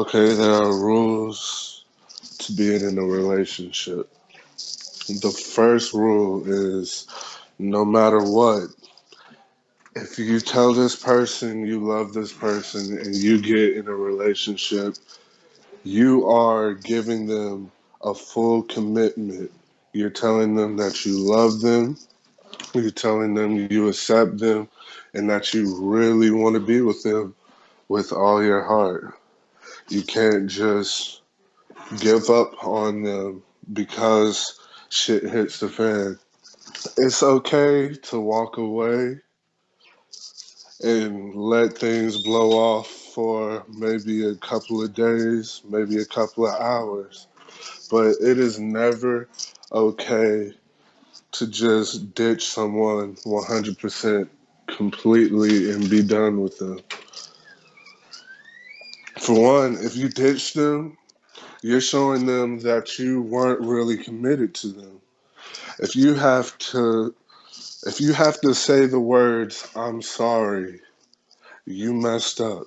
Okay, there are rules to being in a relationship. The first rule is no matter what, if you tell this person you love this person and you get in a relationship, you are giving them a full commitment. You're telling them that you love them, you're telling them you accept them, and that you really want to be with them with all your heart. You can't just give up on them because shit hits the fan. It's okay to walk away and let things blow off for maybe a couple of days, maybe a couple of hours. But it is never okay to just ditch someone 100% completely and be done with them. For one, if you ditch them, you're showing them that you weren't really committed to them. If you have to if you have to say the words I'm sorry, you messed up.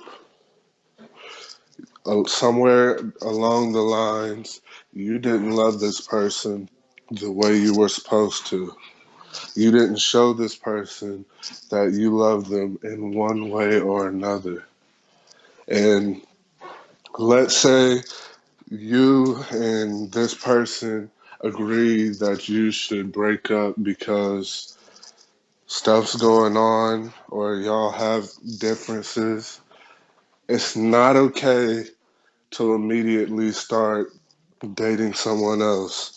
Somewhere along the lines, you didn't love this person the way you were supposed to. You didn't show this person that you love them in one way or another. And let's say you and this person agree that you should break up because stuff's going on or y'all have differences. It's not okay to immediately start dating someone else.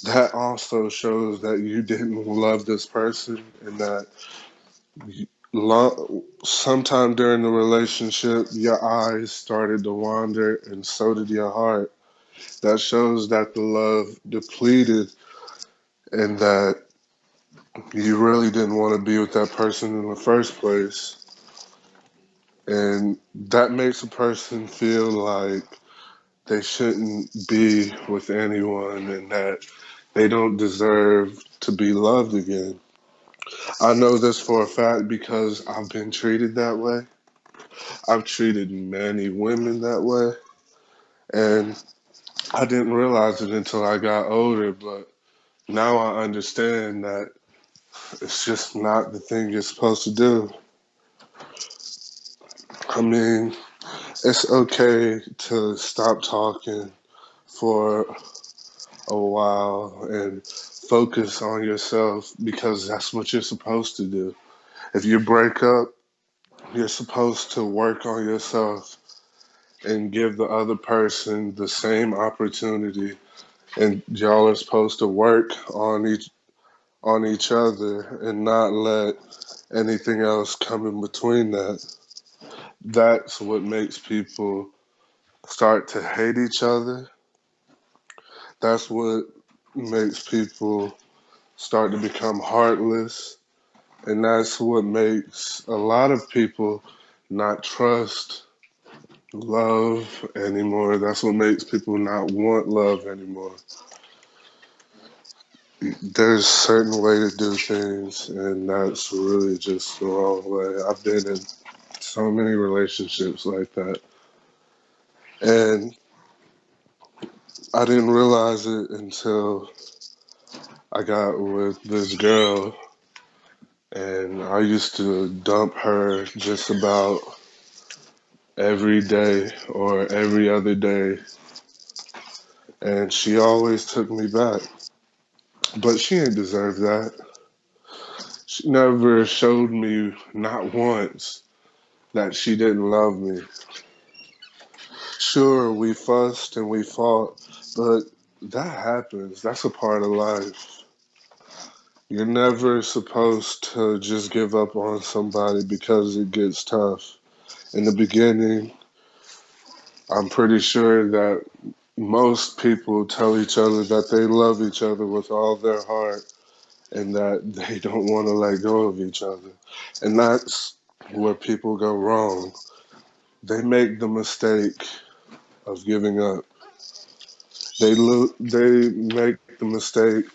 That also shows that you didn't love this person and that sometime during the relationship, your eyes started to wander and so did your heart. That shows that the love depleted and that you really didn't want to be with that person in the first place. And that makes a person feel like they shouldn't be with anyone and that they don't deserve to be loved again. I know this for a fact because I've been treated that way. I've treated many women that way. And I didn't realize it until I got older, but now I understand that it's just not the thing you're supposed to do. I mean, it's okay to stop talking for a while and focus on yourself because that's what you're supposed to do. If you break up, you're supposed to work on yourself and give the other person the same opportunity, and y'all are supposed to work on each other and not let anything else come in between that. That's what makes people start to hate each other. That's what makes people start to become heartless. And that's what makes a lot of people not trust love anymore. That's what makes people not want love anymore. There's a certain way to do things, and that's really just the wrong way. I've been in so many relationships like that. And I didn't realize it until I got with this girl, and I used to dump her just about every day or every other day, and she always took me back. But she didn't deserve that. She never showed me, not once, that she didn't love me. Sure, we fussed and we fought, but that happens. That's a part of life. You're never supposed to just give up on somebody because it gets tough. In the beginning, I'm pretty sure that most people tell each other that they love each other with all their heart and that they don't want to let go of each other. And that's where people go wrong. They make the mistake of giving up. They make the mistake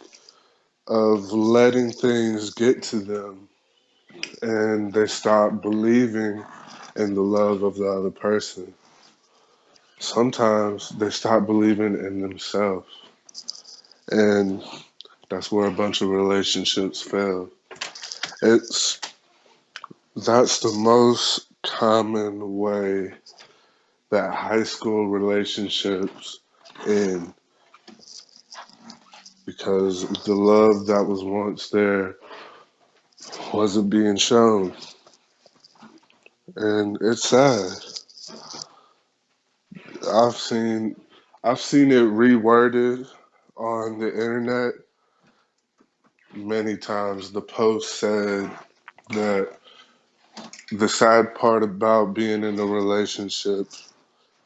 of letting things get to them and they stop believing in the love of the other person. sometimes they stop believing in themselves. And that's where a bunch of relationships fail. It's that's the most common way that high school relationships end, because the love that was once there wasn't being shown. And it's sad. I've seen I've seen it reworded on the internet many times. The post said that the sad part about being in a relationship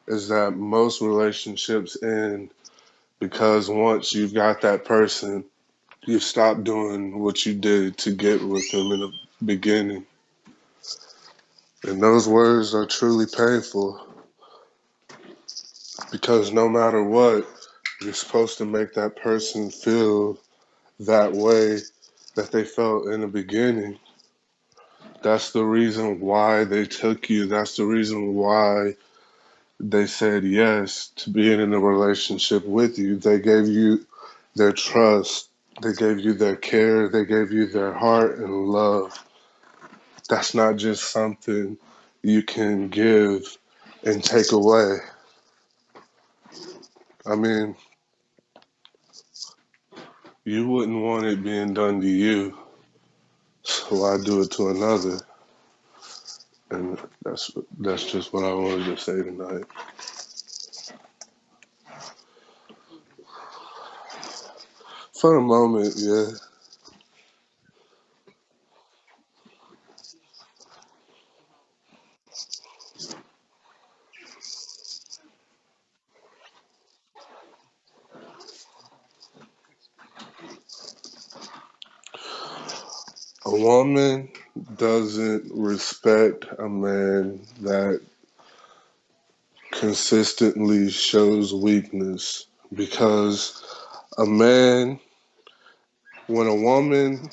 is that most relationships end because once you've got that person, you stop doing what you did to get with them in the beginning. And those words are truly painful because no matter what, you're supposed to make that person feel that way that they felt in the beginning. That's the reason why they took you. That's the reason why they said yes to being in a relationship with you. They gave you their trust. They gave you their care. They gave you their heart and love. That's not just something you can give and take away. I mean, you wouldn't want it being done to you, so why do it to another? And that's just what I wanted to say tonight. For a moment, yeah. A woman doesn't respect a man that consistently shows weakness, because a man, when a woman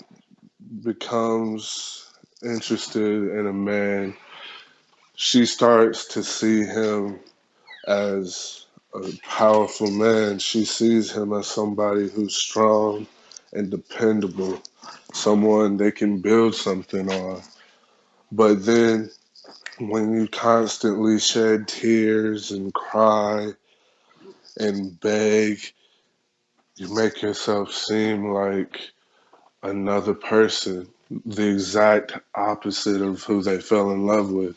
becomes interested in a man, she starts to see him as a powerful man. She sees him as somebody who's strong and dependable, someone they can build something on. But then when you constantly shed tears and cry and beg, you make yourself seem like another person, the exact opposite of who they fell in love with.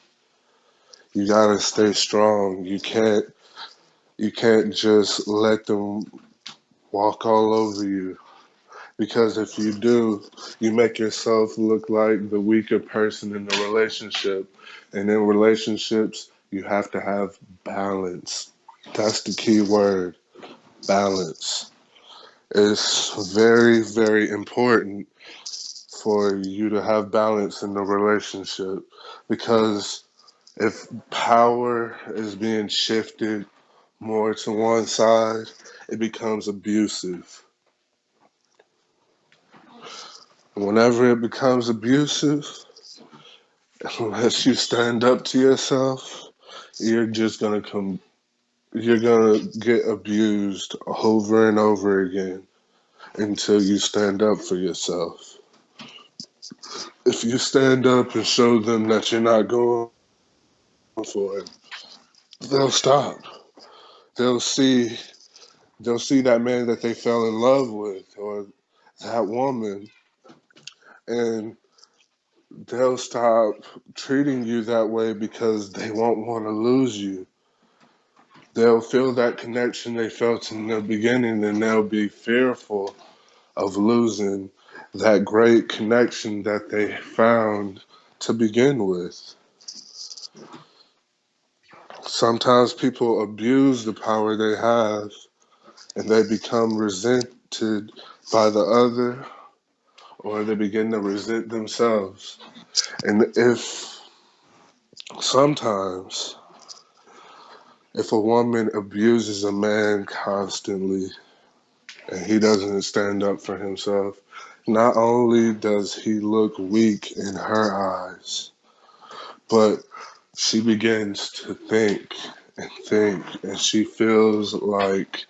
You gotta stay strong. You can't just let them walk all over you, because if you do, you make yourself look like the weaker person in the relationship. And in relationships, you have to have balance. That's the key word, balance. It's very, very important for you to have balance in the relationship, because if power is being shifted more to one side, it becomes abusive. Whenever it becomes abusive, unless you stand up to yourself, you're just gonna come. You're gonna get abused over and over again until you stand up for yourself. If you stand up and show them that you're not going for it, they'll stop. They'll see. They'll see that man that they fell in love with, or that woman, and they'll stop treating you that way because they won't want to lose you. They'll feel that connection they felt in the beginning, and they'll be fearful of losing that great connection that they found to begin with. Sometimes people abuse the power they have and they become resented by the other, or they begin to resent themselves. And sometimes, if a woman abuses a man constantly and he doesn't stand up for himself, not only does he look weak in her eyes, but she begins to think and think, and she feels like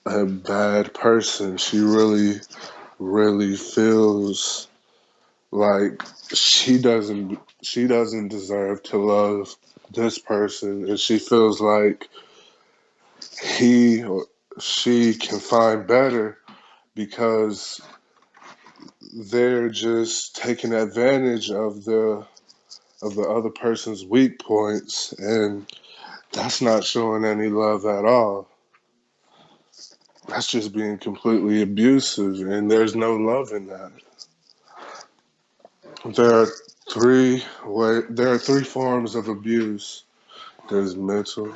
a bad person. She really, really feels like she doesn't deserve to love this person, and she feels like he or she can find better because they're just taking advantage of the other person's weak points, and that's not showing any love at all. That's just being completely abusive, and there's no love in that. There are there are three forms of abuse. There's mental,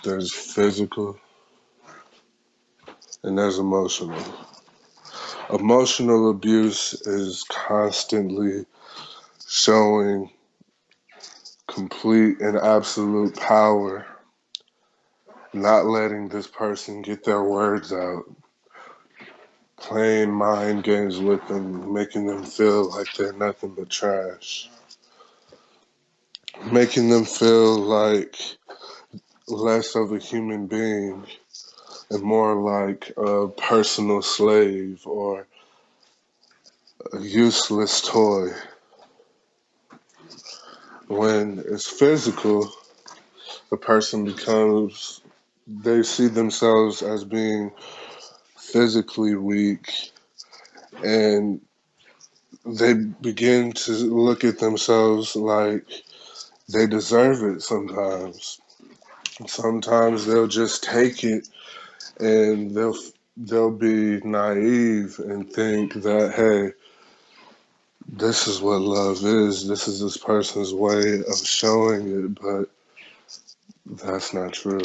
there's physical, and there's emotional. Emotional abuse is constantly showing complete and absolute power, not letting this person get their words out, playing mind games with them, making them feel like they're nothing but trash, making them feel like less of a human being and more like a personal slave or a useless toy. When it's physical, the person becomes, they see themselves as being physically weak, and they begin to look at themselves like they deserve it sometimes. Sometimes they'll just take it, and they'll be naive and think that, hey, this is what love is. This is this person's way of showing it, but that's not true.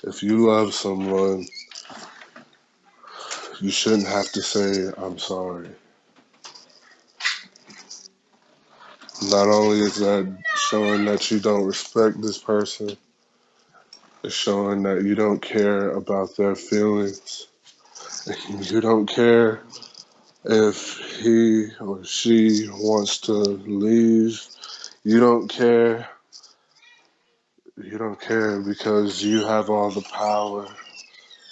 If you love someone, you shouldn't have to say, I'm sorry. Not only is that showing that you don't respect this person, it's showing that you don't care about their feelings. You don't care if he or she wants to leave. You don't care. You don't care because you have all the power,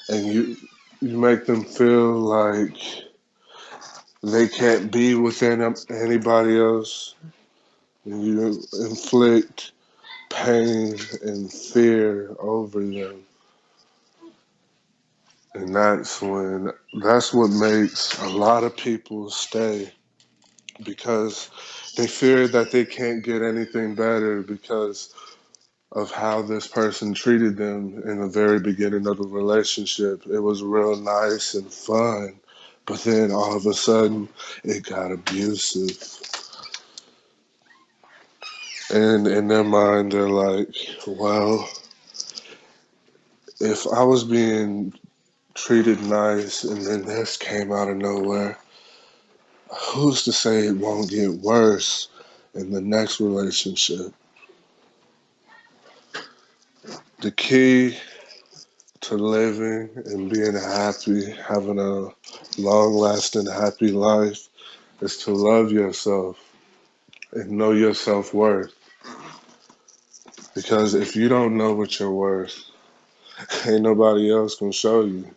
and you make them feel like they can't be with anybody else. And you inflict pain and fear over them. And that's what makes a lot of people stay, because they fear that they can't get anything better because of how this person treated them in the very beginning of the relationship. It was real nice and fun, but then all of a sudden it got abusive. And in their mind, they're like, well, if I was being treated nice and then this came out of nowhere, who's to say it won't get worse in the next relationship? The key to living and being happy, having a long lasting happy life, is to love yourself and know your self worth. Because if you don't know what you're worth, ain't nobody else gonna show you.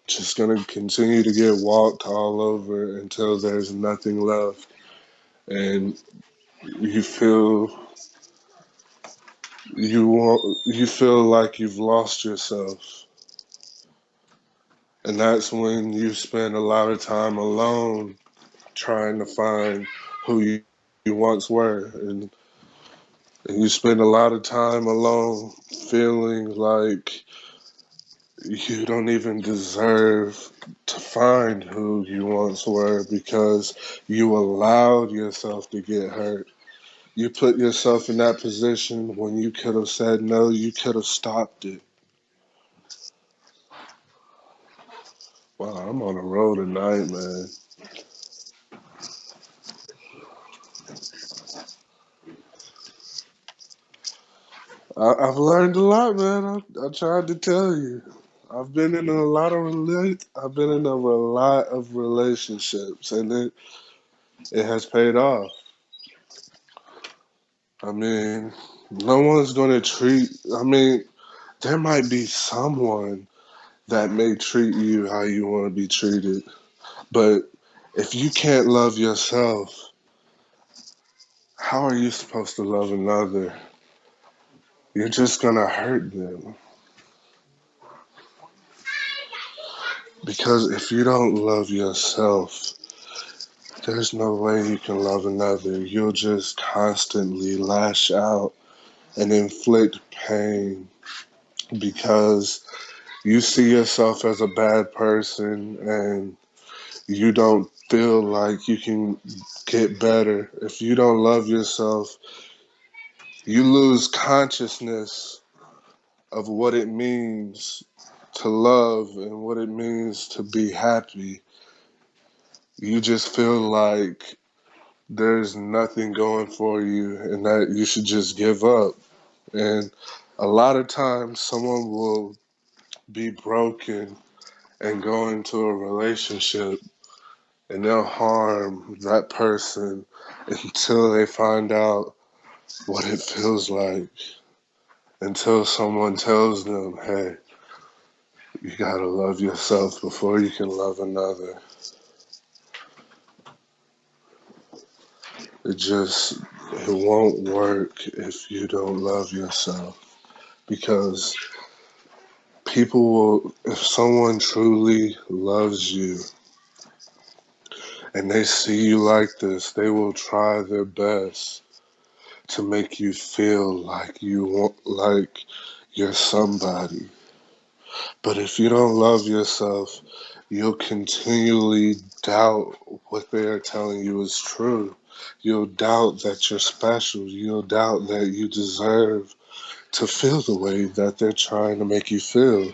Just gonna continue to get walked all over until there's nothing left, and you feel you feel like you've lost yourself, and that's when you spend a lot of time alone trying to find who you once were, and you spend a lot of time alone feeling like you don't even deserve to find who you once were because you allowed yourself to get hurt. You put yourself in that position when you could have said no, you could have stopped it. Wow, I'm on a roll tonight, man. I've learned a lot, man. I tried to tell you. I've been in a lot of relationships, and it has paid off. I mean, no one's gonna treat. I mean, there might be someone that may treat you how you want to be treated, but if you can't love yourself, how are you supposed to love another? You're just gonna hurt them. Because if you don't love yourself, there's no way you can love another. You'll just constantly lash out and inflict pain because you see yourself as a bad person and you don't feel like you can get better. If you don't love yourself, you lose consciousness of what it means to love and what it means to be happy. You just feel like there's nothing going for you and that you should just give up. And a lot of times, someone will be broken and go into a relationship and they'll harm that person until they find out what it feels like, until someone tells them, hey, you gotta love yourself before you can love another. It just, it won't work if you don't love yourself because people will, if someone truly loves you and they see you like this, they will try their best to make you feel like you want, like you're somebody. But if you don't love yourself, you'll continually doubt what they are telling you is true. You'll doubt that you're special. You'll doubt that you deserve to feel the way that they're trying to make you feel.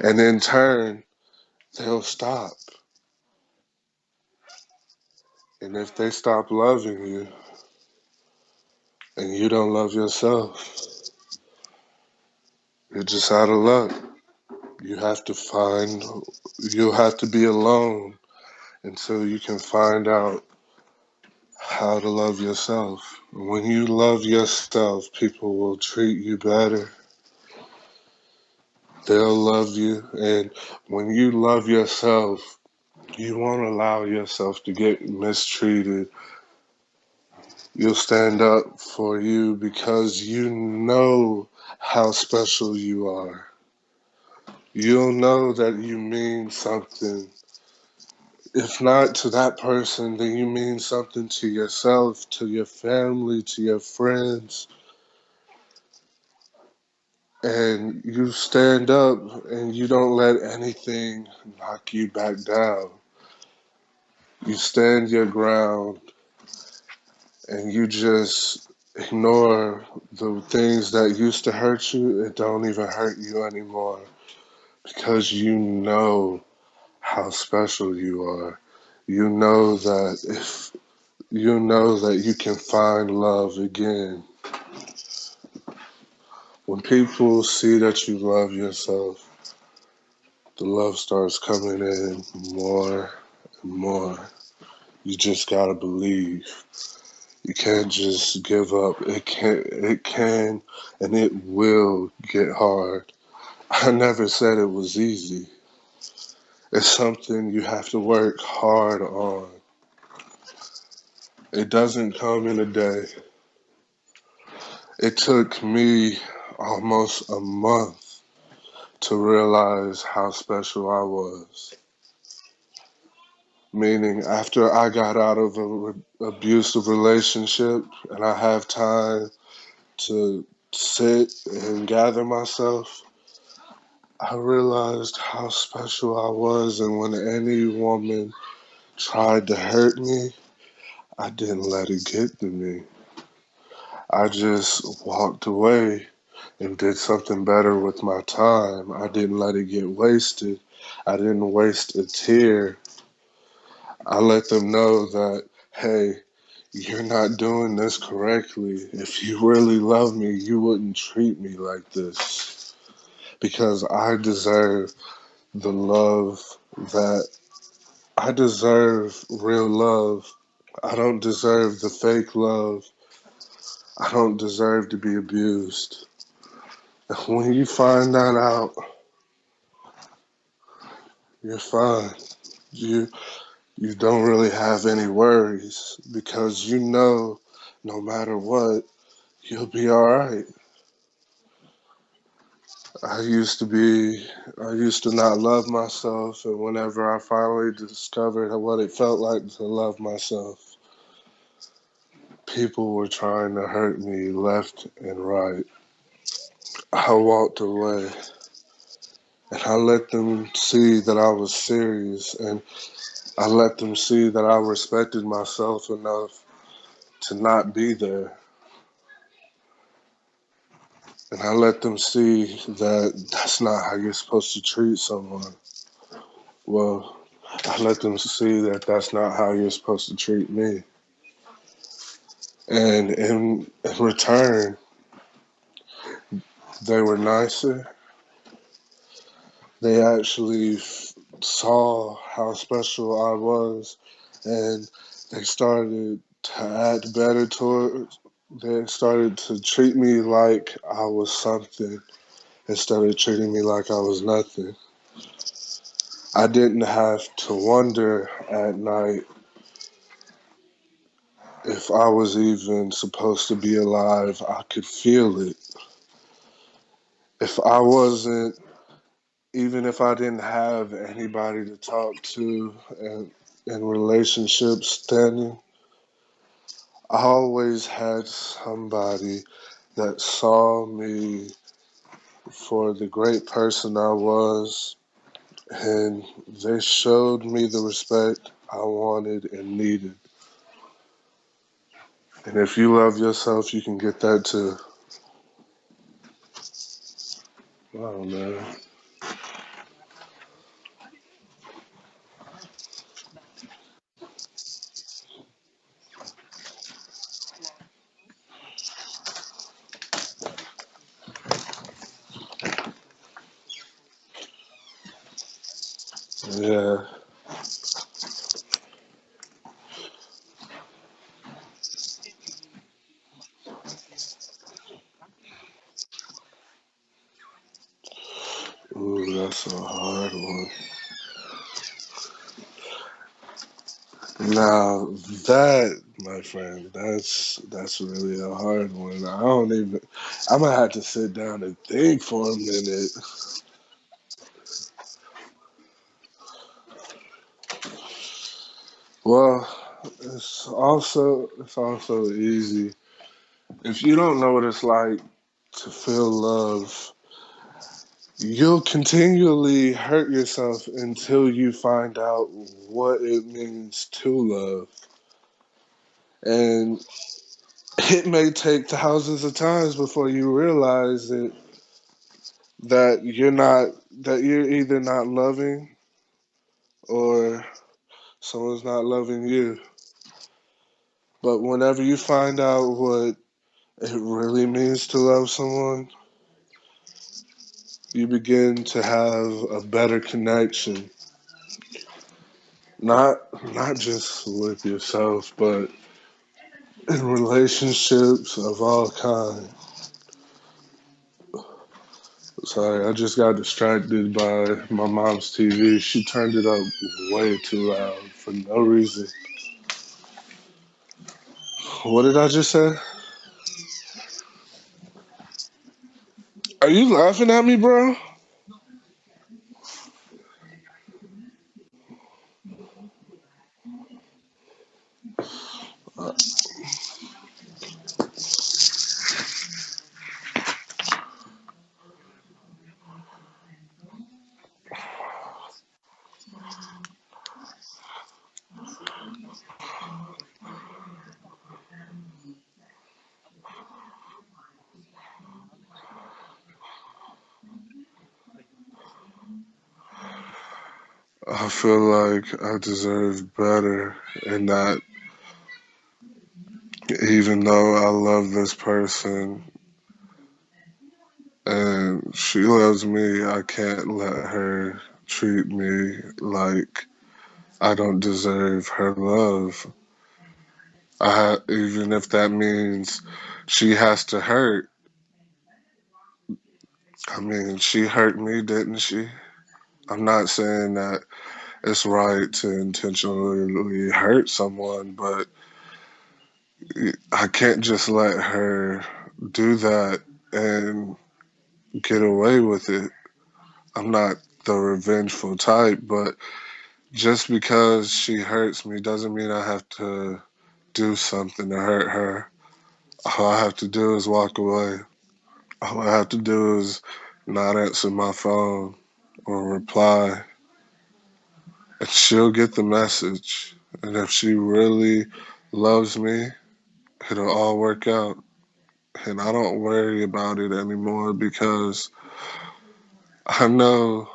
And in turn, they'll stop. And if they stop loving you and you don't love yourself, you're just out of luck. You have to find, you'll have to be alone until you can find out how to love yourself. When you love yourself, people will treat you better. They'll love you. And when you love yourself, you won't allow yourself to get mistreated. You'll stand up for you because you know how special you are. You'll know that you mean something. If not to that person, then you mean something to yourself, to your family, to your friends. And you stand up and you don't let anything knock you back down. You stand your ground and you just ignore the things that used to hurt you. It don't even hurt you anymore because you know how special you are. You know that if you know that you can find love again. When people see that you love yourself, the love starts coming in more and more. You just gotta believe. You can't just give up. It can, and it will get hard. I never said it was easy. It's something you have to work hard on. It doesn't come in a day. It took me almost a month to realize how special I was. Meaning, after I got out of an abusive relationship and I have time to sit and gather myself, I realized how special I was. And when any woman tried to hurt me, I didn't let it get to me. I just walked away and did something better with my time. I didn't let it get wasted. I didn't waste a tear. I let them know that, hey, you're not doing this correctly. If you really love me, you wouldn't treat me like this. Because I deserve the love that I deserve real love. I don't deserve the fake love I don't deserve to be abused. And when you find that out, you're fine. You you don't really have any worries because you know no matter what, you'll be all right. I used to be, I used to not love myself, and whenever I finally discovered what it felt like to love myself, people were trying to hurt me left and right. I walked away and I let them see that I was serious, and I let them see that I respected myself enough to not be there. And I let them see that that's not how you're supposed to treat someone. Well, I let them see that that's not how you're supposed to treat me. And in return, they were nicer. They actually saw how special I was, and they started to act better towards. They started to treat me like I was something instead of treating me like I was nothing. I didn't have to wonder at night if I was even supposed to be alive. I could feel it. If I wasn't, even if I didn't have anybody to talk to and relationships standing, I always had somebody that saw me for the great person I was, and they showed me the respect I wanted and needed. And if you love yourself, you can get that too. Oh man. Yeah. Ooh, that's a hard one. Now that, my friend, that's really a hard one. I don't even. I'm gonna have to sit down and think for a minute. Well, it's also easy if you don't know what it's like to feel love. You'll continually hurt yourself until you find out what it means to love, and it may take thousands of times before you realize that you're either not loving or someone's not loving you. But whenever you find out what it really means to love someone, you begin to have a better connection. Not not just with yourself, but in relationships of all kinds. Sorry, I just got distracted by my mom's TV. She turned it up way too loud for no reason. What did I just say? Are you laughing at me, bro? I feel like I deserve better, and that even though I love this person and she loves me, I can't let her treat me like I don't deserve her love. Even if that means she has to hurt. I mean, she hurt me, didn't she? I'm not saying that it's right to intentionally hurt someone, but I can't just let her do that and get away with it. I'm not the revengeful type, but just because she hurts me doesn't mean I have to do something to hurt her. All I have to do is walk away. All I have to do is not answer my phone or reply, and she'll get the message. And if she really loves me, it'll all work out. And I don't worry about it anymore because I know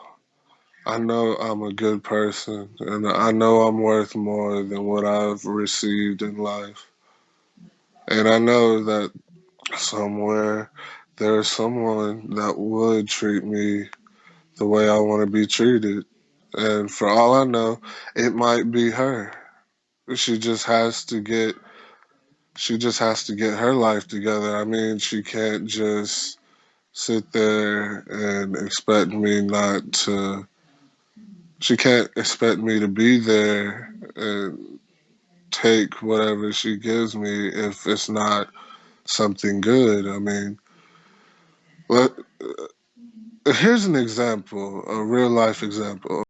I know I'm a good person and I know I'm worth more than what I've received in life. And I know that somewhere there's someone that would treat me the way I want to be treated. And for all I know, it might be her. She just has to get she just has to get her life together. I mean, she can't just sit there and expect me not to she can't expect me to be there and take whatever she gives me if it's not something good. I mean, let, here's an example, a real life example.